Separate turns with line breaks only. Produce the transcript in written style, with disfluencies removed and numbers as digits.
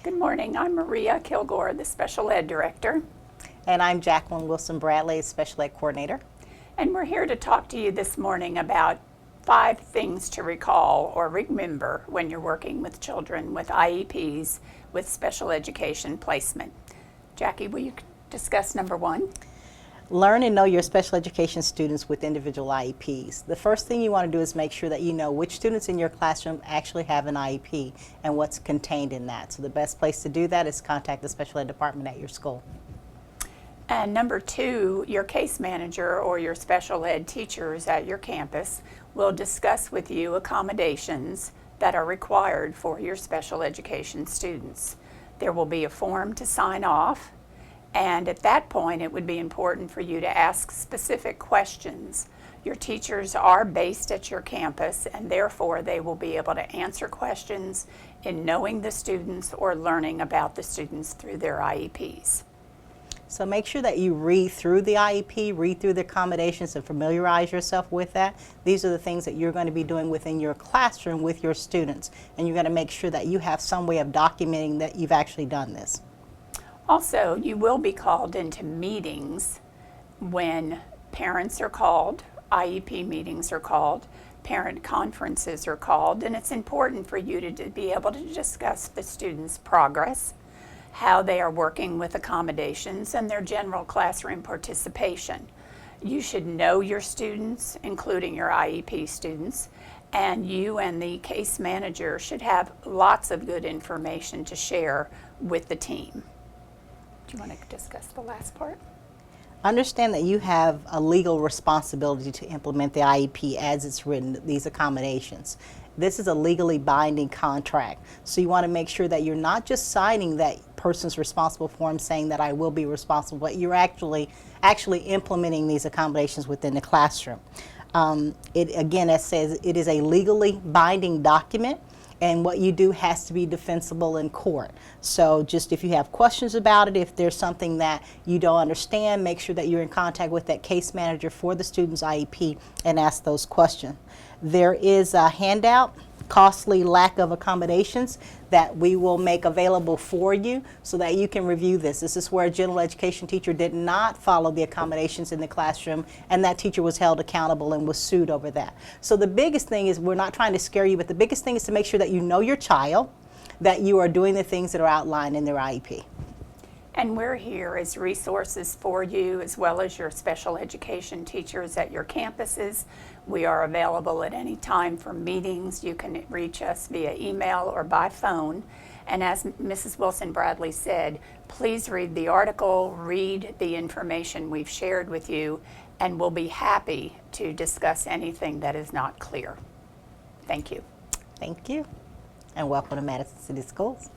Good morning. I'm Maria Kilgore, the Special Ed Director,
And I'm Jacqueline Wilson-Bradley, Special Ed Coordinator.
and we're here to talk to you this morning about 5 things to recall or remember when you're working with children with IEPs with special education placement. Jackie, will you discuss number 1?
Learn and know your special education students with individual IEPs. The first thing you want to do is make sure that you know which students in your classroom actually have an IEP and what's contained in that. So the best place to do that is contact the special ed department at your school.
And number 2, your case manager or your special ed teachers at your campus will discuss with you accommodations that are required for your special education students. There will be a form to sign off, and at that point it would be important for you to ask specific questions. Your teachers are based at your campus, and therefore they will be able to answer questions in knowing the students or learning about the students through their IEPs.
So make sure that you read through the IEP, read through the accommodations, and familiarize yourself with that. These are the things that you're going to be doing within your classroom with your students, and you're going to make sure that you have some way of documenting that you've actually done this.
Also, you will be called into meetings when parents are called, IEP meetings are called, parent conferences are called, and it's important for you to be able to discuss the students' progress, how they are working with accommodations, and their general classroom participation. You should know your students, including your IEP students, and you and the case manager should have lots of good information to share with the team. Do you want to discuss the last part?
Understand that you have a legal responsibility to implement the IEP as it's written, these accommodations. This is a legally binding contract, so you want to make sure that you're not just signing that person's responsible form saying that I will be responsible, but you're actually implementing these accommodations within the classroom. Again, it says it is a legally binding document, and what you do has to be defensible in court. So just if you have questions about it, if there's something that you don't understand, make sure that you're in contact with that case manager for the student's IEP and ask those questions. There is a handout, Costly Lack of Accommodations, that we will make available for you so that you can review this. This is where a general education teacher did not follow the accommodations in the classroom, and that teacher was held accountable and was sued over that. So the biggest thing is, we're not trying to scare you, but the biggest thing is to make sure that you know your child, that you are doing the things that are outlined in their IEP.
And we're here as resources for you, as well as your special education teachers at your campuses. We are available at any time for meetings. You can reach us via email or by phone. And as Mrs. Wilson-Bradley said, please read the article, read the information we've shared with you, and we'll be happy to discuss anything that is not clear. Thank you.
Thank you, and welcome to Madison City Schools.